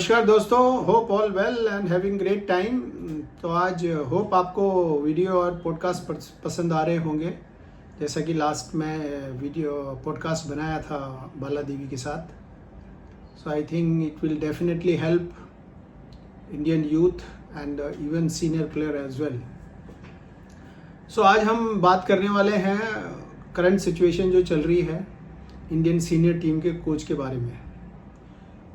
नमस्कार दोस्तों, hope all well and having great time. तो आज होप आपको वीडियो और पॉडकास्ट पसंद आ रहे होंगे। जैसा कि लास्ट में वीडियो पॉडकास्ट बनाया था बाला देवी के साथ, so I think it will definitely help Indian youth and even senior player as well. So आज हम बात करने वाले हैं करंट सिचुएशन जो चल रही है इंडियन सीनियर टीम के कोच के बारे में।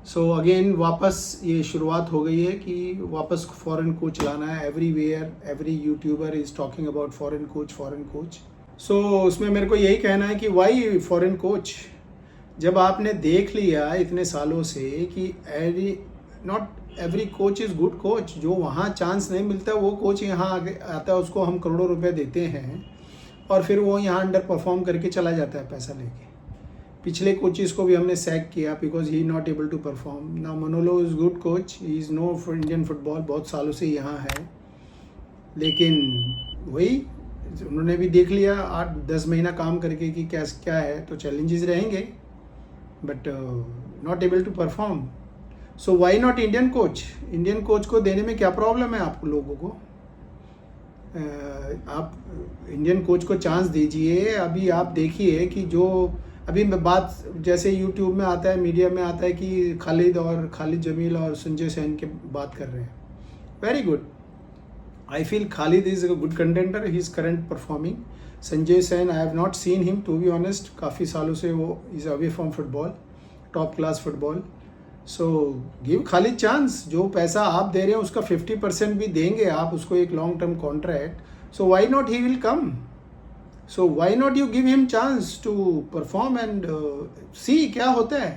सो अगेन वापस ये शुरुआत हो गई है कि वापस फॉरेन कोच लाना है। Everywhere every YouTuber is talking about foreign coach. So उसमें मेरे को यही कहना है कि वाई फॉरेन कोच, जब आपने देख लिया इतने सालों से कि not every coach is good coach. जो वहाँ चांस नहीं मिलता वो कोच यहाँ आगे आता है, उसको हम करोड़ों रुपए देते हैं और फिर वो यहाँ अंडर परफॉर्म करके चला जाता है पैसा लेके। पिछले कोचेस को भी हमने सैक किया because he not able to perform. ना Manolo is good coach, he is no for Indian football, बहुत सालों से यहाँ है, लेकिन वही उन्होंने भी देख लिया 8-10 महीना काम करके कि क्या है। तो चैलेंजेस रहेंगे but not able to perform. So why not Indian coach को देने में क्या प्रॉब्लम है आप लोगों को? आप इंडियन कोच को चांस दीजिए। अभी आप देखिए कि जो अभी बात जैसे यूट्यूब में आता है, मीडिया में आता है कि खालिद जमील और संजय सेन की बात कर रहे हैं। Very good, I feel Khalid is a good contender, he is current performing. Sanjay Sen I have not seen him to be honest, काफ़ी सालों से वो is away from football, top class football. So give Khalid chance. जो पैसा आप दे रहे हैं उसका 50% भी देंगे आप उसको, एक long term contract. So why not he will come. So why not you give him chance to perform and see क्या होता है।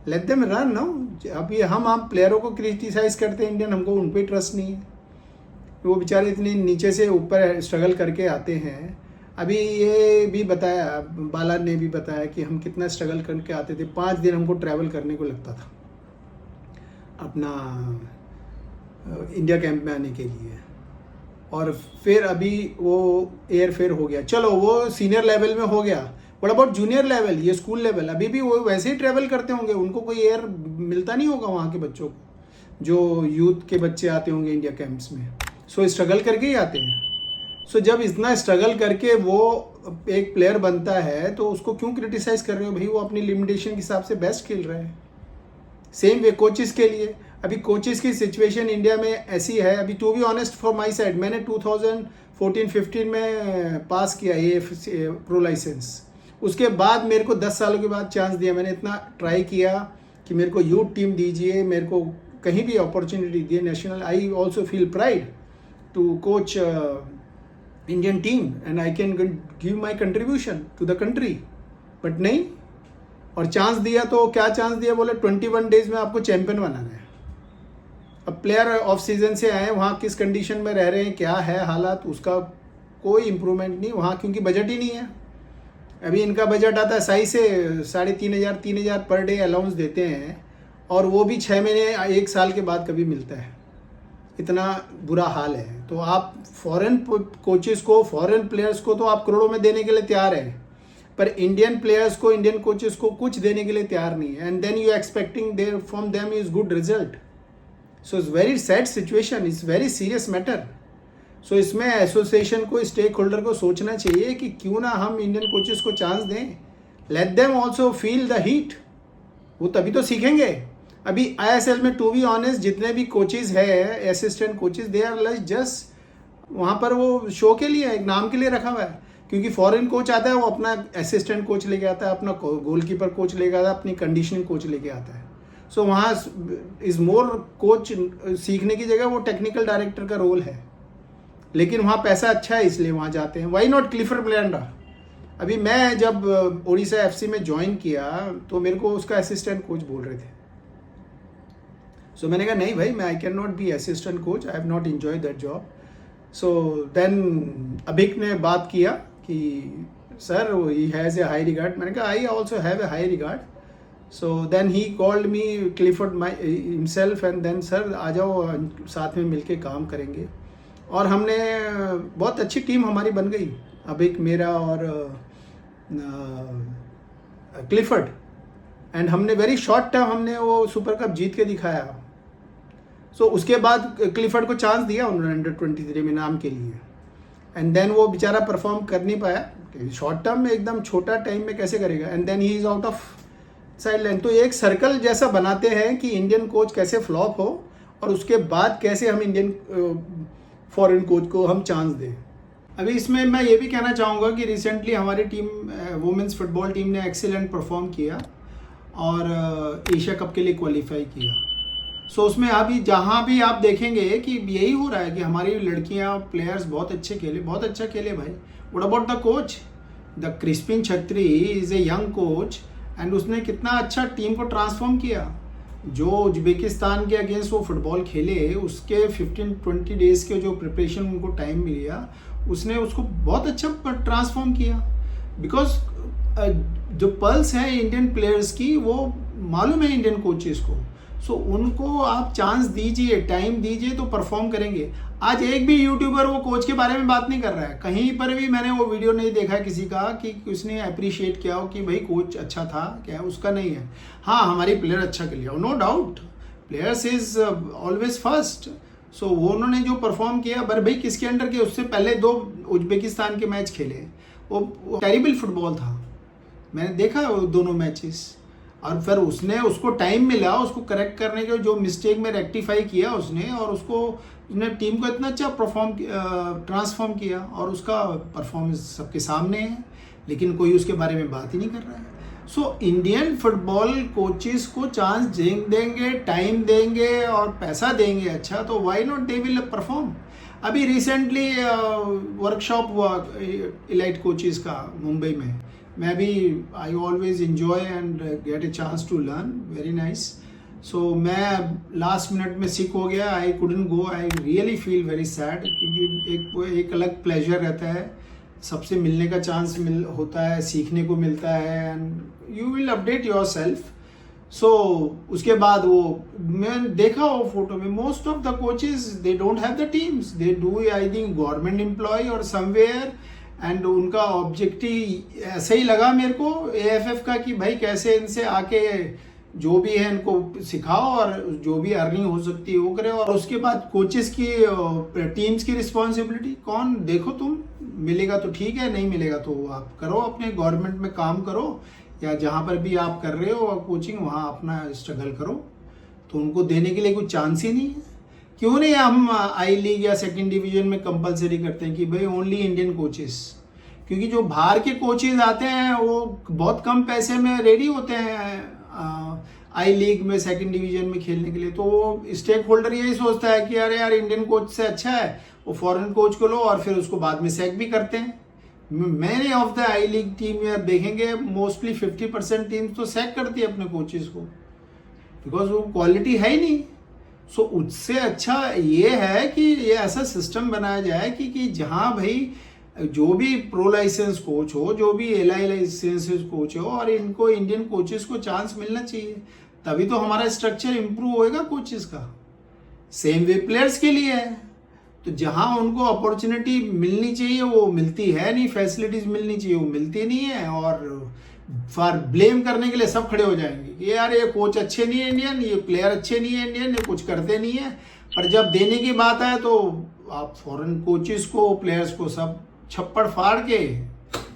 Let them run, no? अभी हम आप प्लेयरों को क्रिटिसाइज करते हैं इंडियन, हमको उन पर ट्रस्ट नहीं है। वो बेचारे इतनी नीचे से ऊपर स्ट्रगल करके आते हैं। अभी ये भी बताया, बाला ने भी बताया कि हम कितना स्ट्रगल करके आते थे। 5 दिन हमको ट्रैवल करने को लगता था अपना इंडिया कैंप में आने के लिए, और फिर अभी वो एयर फेयर हो गया। चलो वो सीनियर लेवल में हो गया, व्हाट अबाउट जूनियर लेवल, ये स्कूल लेवल? अभी भी वो वैसे ही ट्रैवल करते होंगे, उनको कोई एयर मिलता नहीं होगा वहाँ के बच्चों को, जो यूथ के बच्चे आते होंगे इंडिया कैंप्स में। सो स्ट्रगल करके ही आते हैं। सो जब इतना स्ट्रगल करके वो एक प्लेयर बनता है तो उसको क्यों क्रिटिसाइज कर रहे हो भाई? वो अपनी लिमिटेशन के हिसाब से बेस्ट खेल रहे हैं। सेम वे कोचेस के लिए, अभी कोचेस की सिचुएशन इंडिया में ऐसी है। अभी to be honest for my side, मैंने 2014-15 में पास किया ये प्रो लाइसेंस। उसके बाद मेरे को 10 सालों के बाद चांस दिया। मैंने इतना ट्राई किया कि मेरे को यूथ टीम दीजिए, मेरे को कहीं भी अपॉर्चुनिटी दिए national. I also feel pride to coach Indian team and I can give my contribution to the country, but नहीं। और चांस दिया तो क्या चांस दिया? बोले 21 डेज में आपको चैंपियन बनाना है। अब प्लेयर ऑफ सीजन से आए, वहाँ किस कंडीशन में रह रहे हैं, क्या है हालात, उसका कोई इम्प्रूवमेंट नहीं वहाँ, क्योंकि बजट ही नहीं है। अभी इनका बजट आता है सही से 3,500 पर डे अलाउंस देते हैं, और वो भी 6 महीने 1 साल के बाद कभी मिलता है। इतना बुरा हाल है। तो आप फॉरेन कोचेस को, फॉरेन प्लेयर्स को तो आप करोड़ों में देने के लिए तैयार हैं, पर इंडियन प्लेयर्स को, इंडियन कोचेस को कुछ देने के लिए तैयार नहीं है। And then you expecting there from them is good result. So it's very sad situation, it's very serious matter. So इसमें एसोसिएशन को, स्टेक होल्डर को सोचना चाहिए कि क्यों ना हम इंडियन कोचेस को चांस दें। Let them also feel the heat, वो तभी तो सीखेंगे। अभी ISL में टू बी ऑनेस्ट जितने भी कोचेज है, assistant coaches, they are like just वहाँ पर वो शो के लिए, एक नाम के लिए रखा हुआ है। क्योंकि फॉरेन कोच आता है, वो अपना असिस्टेंट कोच लेके आता है, अपना गोलकीपर कोच लेके आता है, अपनी कंडीशनिंग कोच लेके आता है। सो वहाँ इज़ मोर कोच सीखने की जगह वो टेक्निकल डायरेक्टर का रोल है, लेकिन वहाँ पैसा अच्छा है इसलिए वहाँ जाते हैं। वाई नॉट क्लिफर्ड ब्लेंडा? अभी मैं जब उड़ीसा FC में ज्वाइन किया तो मेरे को उसका असिस्टेंट कोच बोल रहे थे। सो मैंने कहा नहीं भाई, मैं I can not be assistant coach, I have not enjoy that job. So then Abhik ने बात किया कि sir he has a high regard. मैंने कहा I also have a high regard. So then he called me Clifford my himself and then sir आ जाओ, साथ में मिलके काम करेंगे। और हमने बहुत अच्छी टीम हमारी बन गई, अभिक, मेरा और क्लिफर्ड। एंड हमने वेरी शॉर्ट टर्म हमने वो सुपर कप जीत के दिखाया। सो उसके बाद क्लिफर्ड को चांस दिया उन्होंने अंडर 23 में नाम के लिए, एंड देन वो बेचारा परफॉर्म कर नहीं पाया। शॉर्ट टर्म में एकदम छोटा टाइम में कैसे करेगा, and then he is out of sideline. तो एक सर्कल जैसा बनाते हैं कि इंडियन कोच कैसे फ्लॉप हो और उसके बाद कैसे हम इंडियन फॉरेन कोच को हम चांस दें। अभी इसमें मैं ये भी कहना चाहूँगा कि रिसेंटली हमारी टीम वुमेंस फुटबॉल टीम ने एक्सीलेंट परफॉर्म किया और एशिया कप के लिए क्वालिफाई किया। सो उसमें अभी जहाँ भी आप देखेंगे कि यही हो रहा है कि हमारी लड़कियाँ प्लेयर्स बहुत अच्छे खेले, बहुत अच्छा खेले भाई। What about the coach? The Crispin Chhetri is a young coach and उसने कितना अच्छा टीम को ट्रांसफॉर्म किया। जो उज्बेकिस्तान के अगेंस्ट वो फुटबॉल खेले उसके 15-20 डेज़ के जो प्रिपरेशन उनको टाइम मिला, उसने उसको बहुत अच्छा ट्रांसफॉर्म किया। बिकॉज जो पल्स है इंडियन प्लेयर्स की वो मालूम है इंडियन कोचेस को। सो उनको आप चांस दीजिए, टाइम दीजिए तो परफॉर्म करेंगे। आज एक भी यूट्यूबर वो कोच के बारे में बात नहीं कर रहा है, कहीं पर भी मैंने वो वीडियो नहीं देखा किसी का कि उसने अप्रिशिएट किया हो कि भाई कोच अच्छा था, क्या उसका नहीं है। हाँ, हमारी प्लेयर अच्छा खेलिया, no doubt, players is always first. So वो उन्होंने जो परफॉर्म किया, पर भाई किसके अंडर के, उससे पहले 2 उज्बेकिस्तान के मैच खेले, वो टेरिबल फुटबॉल था, मैंने देखा वो दोनों मैचेस। और फिर उसने उसको टाइम मिला उसको करेक्ट करने के, जो मिस्टेक में रेक्टिफाई किया उसने, और उसने टीम को इतना अच्छा ट्रांसफॉर्म किया और उसका परफॉर्मेंस सबके सामने है, लेकिन कोई उसके बारे में बात ही नहीं कर रहा है। सो इंडियन फुटबॉल कोचेस को चांस देंगे, टाइम देंगे और पैसा देंगे अच्छा, तो why not, they will perform. अभी रिसेंटली वर्कशॉप हुआ इलाइट कोचेस का मुंबई में, मैं भी I always enjoy and get a chance to learn, very nice. So मैं लास्ट मिनट में सिक हो गया, I couldn't go, I really feel very sad, क्योंकि एक अलग प्लेजर रहता है, सबसे मिलने का चांस होता है, सीखने को मिलता है, and you will update yourself. So उसके बाद वो मैं देखा वो फोटो में, most of the coaches they don't have the teams, they do I think government employ और समवेयर, एंड उनका ऑब्जेक्टिव ऐसे ही लगा मेरे को AFF का कि भाई कैसे इनसे आके जो भी है इनको सिखाओ और जो भी अर्निंग हो सकती है वो करे। और उसके बाद कोचेस की टीम्स की रिस्पॉन्सिबिलिटी कौन, देखो तुम मिलेगा तो ठीक है, नहीं मिलेगा तो आप करो, अपने गवर्नमेंट में काम करो या जहाँ पर भी आप कर रहे हो कोचिंग वहाँ अपना स्ट्रगल करो। तो उनको देने के लिए कुछ चांस ही नहीं है। क्यों नहीं हम आई लीग या सेकंड डिवीजन में कंपलसरी करते हैं कि भाई ओनली इंडियन कोचेस, क्योंकि जो बाहर के कोचेस आते हैं वो बहुत कम पैसे में रेडी होते हैं आई लीग में सेकंड डिवीजन में खेलने के लिए। तो वो स्टेक होल्डर यही सोचता है कि अरे यार इंडियन कोच से अच्छा है वो फॉरेन कोच को लो, और फिर उसको बाद में सैक भी करते हैं। मैंने of the I league team में देखेंगे मोस्टली 50% टीम्स तो सैक करती है अपने कोचेस को, बिकॉज वो क्वालिटी है ही नहीं। सो उससे अच्छा ये है कि ये ऐसा सिस्टम बनाया जाए कि जहाँ भाई जो भी प्रो लाइसेंस कोच हो, जो भी LI लाइसेंस कोच हो, और इनको इंडियन कोचेस को चांस मिलना चाहिए, तभी तो हमारा स्ट्रक्चर इम्प्रूव होएगा कोचेस का। सेम वे प्लेयर्स के लिए है, तो जहाँ उनको अपॉर्चुनिटी मिलनी चाहिए वो मिलती है नहीं, फैसिलिटीज मिलनी चाहिए वो मिलती नहीं है, और फॉर ब्लेम करने के लिए सब खड़े हो जाएंगे कि यार ये कोच अच्छे नहीं है इंडियन, ये प्लेयर अच्छे नहीं है इंडियन, ये कुछ करते नहीं है। पर जब देने की बात आए तो आप फॉरेन कोचेस को, प्लेयर्स को सब छप्पड़ फाड़ के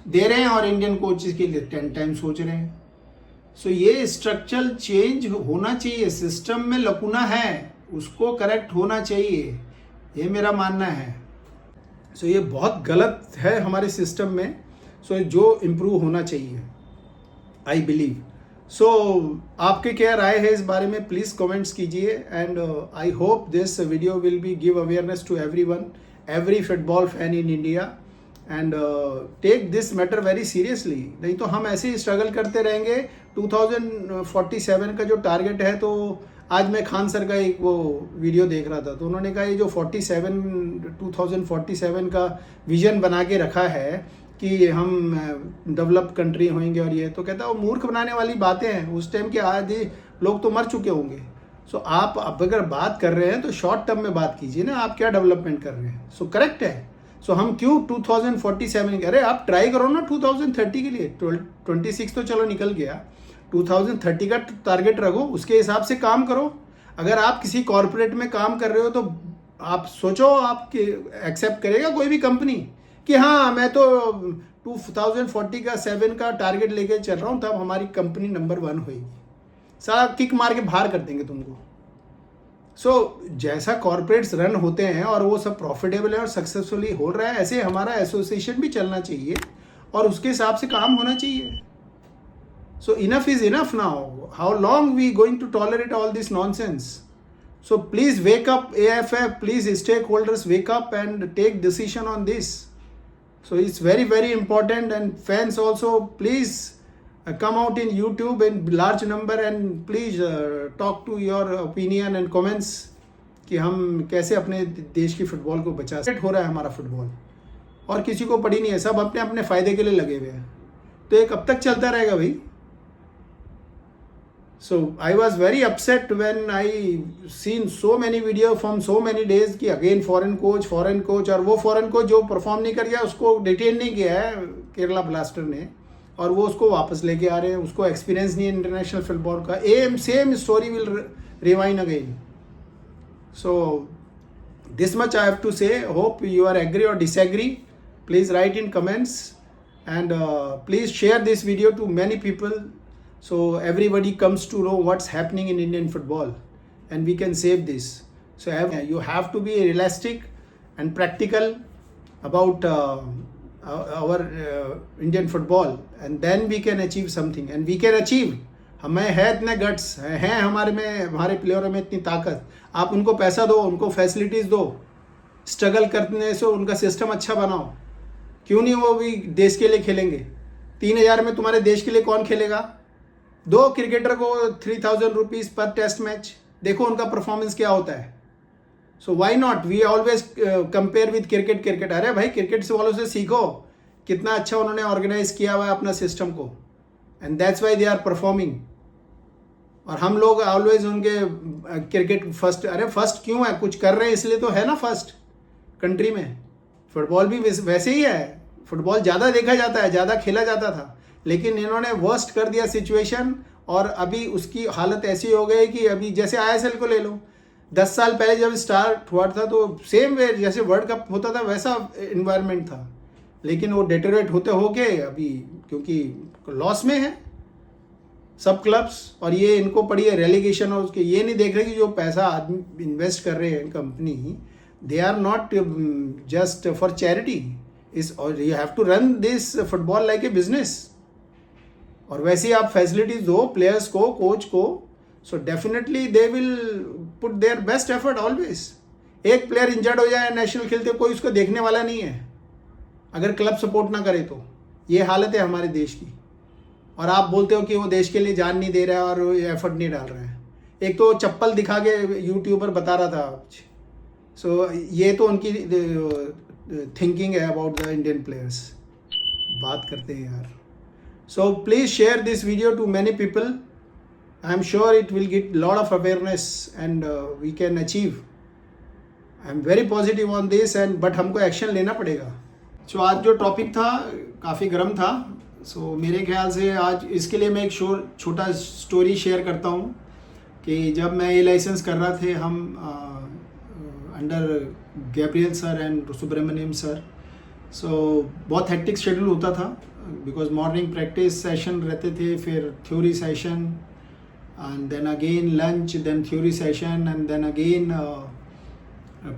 दे रहे हैं और इंडियन कोचेस के लिए 10 टाइम सोच रहे हैं। सो ये स्ट्रक्चरल चेंज होना चाहिए, सिस्टम में लकुना है उसको करेक्ट होना चाहिए, ये मेरा मानना है। सो ये बहुत गलत है हमारे सिस्टम में, सो जो इम्प्रूव होना चाहिए आई बिलीव। सो आपके क्या राय है इस बारे में, प्लीज़ कमेंट्स कीजिए, and I hope this video will be give awareness to everyone, every football fan in India, and take this matter very seriously. नहीं तो हम ऐसे ही स्ट्रगल करते रहेंगे। 2047 का जो टारगेट है, तो आज मैं खान सर का एक वो वीडियो देख रहा था, तो उन्होंने कहा ये जो 2047 का विजन बना के रखा है कि हम डेवलप कंट्री होंगे, और ये तो कहता है वो मूर्ख बनाने वाली बातें हैं, उस टाइम के आधे लोग तो मर चुके होंगे। सो आप अब अगर बात कर रहे हैं तो शॉर्ट टर्म में बात कीजिए ना, आप क्या डेवलपमेंट कर रहे हैं। सो करेक्ट है। सो हम क्यों 2047 कह रहे हैं, आप ट्राई करो ना 2030 के लिए, 26 तो चलो निकल गया, 2030 का टारगेट रखो, उसके हिसाब से काम करो। अगर आप किसी कॉरपोरेट में काम कर रहे हो तो आप सोचो, आप एक्सेप्ट करेगा कोई भी कंपनी कि हाँ मैं तो 2040 का 7 का टारगेट लेके चल रहा हूँ, तब हमारी कंपनी नंबर 1 होगी। सारा किक मार के बाहर कर देंगे तुमको। जैसा कॉरपोरेट्स रन होते हैं और वो सब प्रॉफिटेबल है और सक्सेसफुली हो रहा है, ऐसे हमारा एसोसिएशन भी चलना चाहिए और उसके हिसाब से काम होना चाहिए। Enough is enough now. How long we going to tolerate all this nonsense? So please wake up, AFF, please stakeholders wake up and take decision on this. So it's very, very important, and fans also please come out in YouTube in large number and please talk to your opinion and comments कि हम कैसे अपने देश की football को बचा सकते। हो रहा है हमारा फुटबॉल और किसी को पड़ी नहीं है, सब अपने अपने फ़ायदे के लिए लगे हुए हैं। तो ये कब तक चलता रहेगा भाई? So I was very upset when I seen so many video from so many days कि again foreign coach और वो foreign coach जो परफॉर्म नहीं कर गया उसको डिटेन नहीं किया है केरला ब्लास्टर ने और वो उसको वापस लेके आ रहे हैं, उसको एक्सपीरियंस नहीं है इंटरनेशनल फुटबॉल का। Same story will rewind again. So this much I have to say. Hope you are agree or disagree. Please write in comments and please share this video to many people so everybody comes to know what's happening in Indian football and we can save this. So you have to be realistic and practical about our Indian football and then we can achieve something and we can achieve. हमें है इतने guts हैं हमारे में, हमारे प्लेयरों में इतनी ताकत। आप उनको पैसा दो, उनको फैसिलिटीज़ दो, स्ट्रगल करने से उनका सिस्टम अच्छा बनाओ। क्यों नहीं वो भी देश के लिए खेलेंगे? 3000 में तुम्हारे देश के लिए कौन खेलेगा? दो क्रिकेटर को 3000 रुपीज़ पर टेस्ट मैच, देखो उनका परफॉर्मेंस क्या होता है। So why not, we always compare with cricket. अरे भाई क्रिकेट से वालों से सीखो, कितना अच्छा उन्होंने ऑर्गेनाइज किया हुआ है अपना सिस्टम को and that's why they are performing. और हम लोग ऑलवेज उनके क्रिकेट फर्स्ट, अरे फर्स्ट क्यों है? कुछ कर रहे हैं इसलिए तो है ना फर्स्ट कंट्री में। फुटबॉल भी वैसे ही है, फुटबॉल ज़्यादा देखा जाता है, ज़्यादा खेला जाता था, लेकिन इन्होंने वर्स्ट कर दिया सिचुएशन और अभी उसकी हालत ऐसी हो गई कि अभी जैसे ISL को ले लो, 10 साल पहले जब स्टार्ट हुआ था तो सेम वे जैसे वर्ल्ड कप होता था वैसा इन्वायरमेंट था, लेकिन वो डेटोरेट होते होके अभी क्योंकि लॉस में है सब क्लब्स और ये इनको पड़ी है रेलीगेशन और उसके ये नहीं देख रहे कि जो पैसा आदमी इन्वेस्ट कर रहे हैं company, they are not just for charity is, और you have to run this football like a business. और वैसे ही आप फैसिलिटीज दो प्लेयर्स को, कोच को, so definitely they will put their best effort always. एक प्लेयर इंजर्ड हो जाए नेशनल खेलते कोई उसको देखने वाला नहीं है अगर क्लब सपोर्ट ना करे तो। ये हालत है हमारे देश की और आप बोलते हो कि वो देश के लिए जान नहीं दे रहा है और एफर्ट नहीं डाल रहा है। एक तो चप्पल दिखा के यूट्यूबर बता रहा था। सो ये तो उनकी थिंकिंग है अबाउट द इंडियन प्लेयर्स। बात करते हैं यार। So please share this video to many people. I am sure it will get lot of awareness and we can achieve. I am very positive on this and but हमको action लेना पड़ेगा। सो आज जो topic था काफ़ी गर्म था। सो मेरे ख्याल से आज इसके लिए मैं एक छोटा स्टोरी शेयर करता हूँ कि जब मैं ये लाइसेंस कर रहा थे हम under Gabriel sir and Subramaniam sir. So बहुत हेक्टिक शेड्यूल होता था बिकॉज मॉर्निंग प्रैक्टिस सेशन रहते थे, फिर theory session and then again lunch, then theory session and then again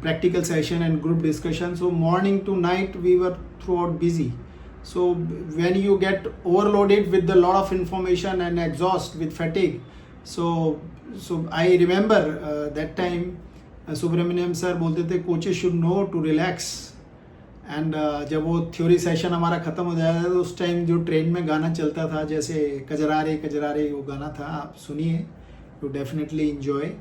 practical session and group discussion. So morning to night we were throughout busy. So when you get overloaded with a lot of information and exhaust with fatigue, so I remember that time Subramaniam sir बोलते थे coaches should know to relax. And जब वो theory session हमारा ख़त्म हो जाता था तो उस टाइम जो ट्रेन में गाना चलता था जैसे कजरारे कजरारे वो गाना था, आप सुनिए, यू डेफिनेटली इंजॉय।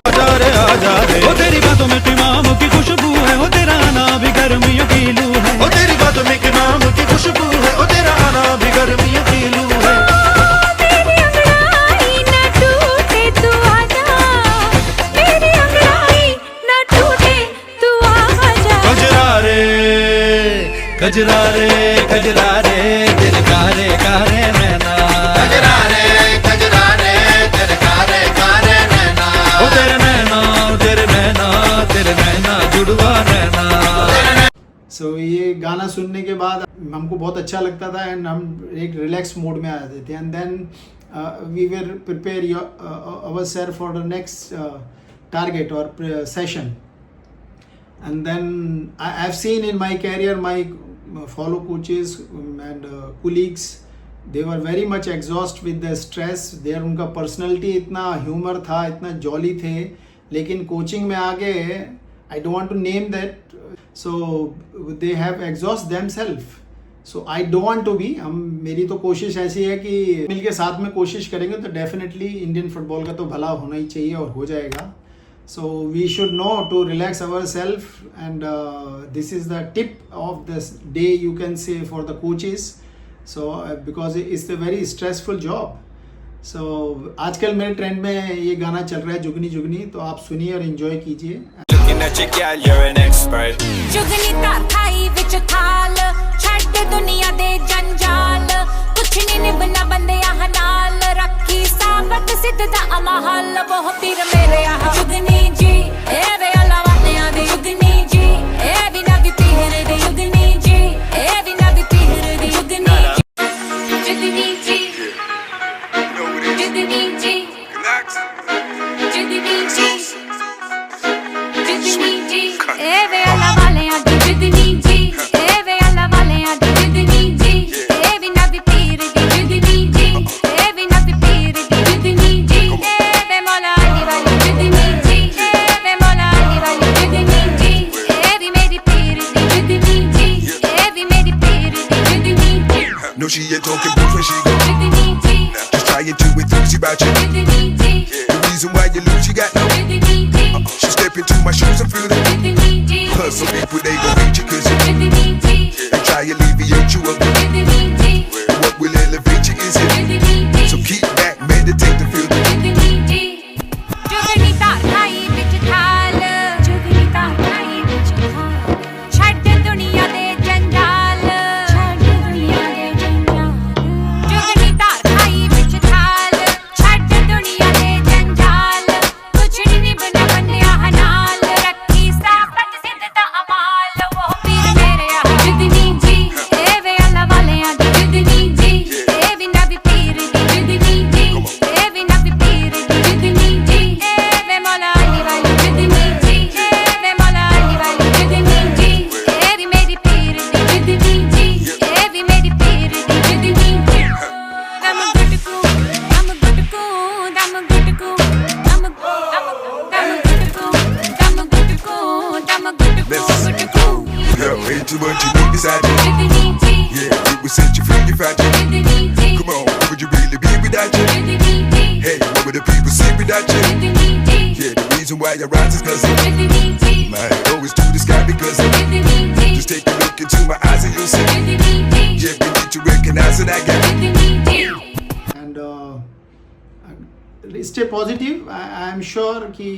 ओ तेरी बातों में इमाम की खुशबू है, ओ तेरा आना भी गर्मियों की लू है। ओ तेरी बातों में इमाम की खुशबू है, ओ तेरा आना भी गर्मियों की लू है। मेरी अंगड़ाई न टूटे तू आजा, मेरी अंगड़ाई न टूटे तू आजा। कजरारे कजरारे कजरारे दिल कारे कारे नैना, कजरारे कजरारे दिल कारे कारे नैना। ओ तेरे जुड़वा रहना। सो ये गाना सुनने के बाद हमको बहुत अच्छा लगता था एंड हम एक रिलैक्स मोड में आ जाते थे and then we were prepare ourselves for the next target और session and then I have seen in my career my follow coaches and colleagues, they were very much exhausted with the stress. Their उनका personality इतना humor था, इतना jolly थे, लेकिन coaching में आगे I don't want to name that, so they have exhaust themselves. So I don't want to be. मेरी तो कोशिश ऐसी है कि मिलके साथ में कोशिश करेंगे तो definitely इंडियन फुटबॉल का तो भला होना ही चाहिए और हो जाएगा. So we should know to relax ourselves and this is the tip of this day you can say for the coaches. So because it's a very stressful job. So आजकल मेरे ट्रेंड में ये गाना चल रहा है जुगनी जुगनी, तो आप सुनिए और एंजॉय कीजिए. Looking at you, girl, you're an expert. जुगनी तार थाई विच थाल छड्ड दुनिया दे जंजाल कुछ नहीं निभना बंदे आह नाल रखी साबत सिद्ध दा अमहल वो पीर मेरे आह जुगनी जी ए वे अल्लाह वालियां दी जुगनी जी ए भी ना भी पीर दी जुगनी जी ए भी ना भी पीर दी जुगनी जुगनी जी जुगनी जी जुगनी जी जुगनी जी ए वे अल्लाह वालियां दी जुगनी जी ए वे अल्लाह वालियां दी जुगनी जी ए भी ना भी पीर दी जुगनी जी ए भी ना भी पीर दी जुगनी जी ए वे मौला अली वाली जुगनी जी ए वे मौला अली वाली जुगनी जी ए भी मेरी पीर दी जुगनी जी ए भी मेरी पीर दी जुगनी जी No, she ain't talking boots when she go. जुगनी ji Just trying to enthuse you about you. जुगनी ji The reason why you lose, you got no. जुगनी ji She step into my shoes and feel the जुगनी ji plus. Some people they gon' hate you 'cause you जुगनी ji they try to alleviate you of it. जुगनी ji And what will elevate you is it. जुगनी ji So keep back, meditate to feel the जुगनी जी जुगनी तार Thai विच थाल जुगनी तार Thai विच थाल छड्ड दुनिया दे जंजाल छड्ड दुनिया दे जंजाल जुगनी तार थाई विच थाल छड्ड दुनिया दे जंजाल कुछ नहीं निभना बंदिया नाल रखी साबत सिद्ध दा अमाल वो पीर मेरे आह जुगनी जी ए वे अल्लाह वालियां दी जुगनी जी ए भी ना भी पीर दी जुगनी जी ए भी ना भी पीर दी जुगनी जी ए वे मौला अली वाली जुगनी जी ए वे मौला अली वाली जुगनी जी ए भी मेरी पीर दी जुगनी जी ए भी मेरी पीर दी जुगनी जी दम गुटकू दम गुटकू दम गुटकू दम गुटकू दम गुटकू दम गुटकू गुटकू girl. Ain't too much you need beside you. जुगनी ji Yeah, it will set you free, you find you. जुगनी ji Come on, where would you really be without you? जुगनी ji Hey, what would the people say without you? जुगनी ji Yeah, the reason why you rise is 'cause जुगनी ji might always to the sky because जुगनी ji just take a look into my eyes and you'll see. जुगनी ji Yeah, we need to recognize that I got. जुगनी ji and stay positive. I am sure कि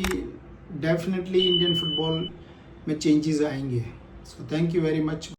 definitely Indian football में changes आएंगे. So thank you very much.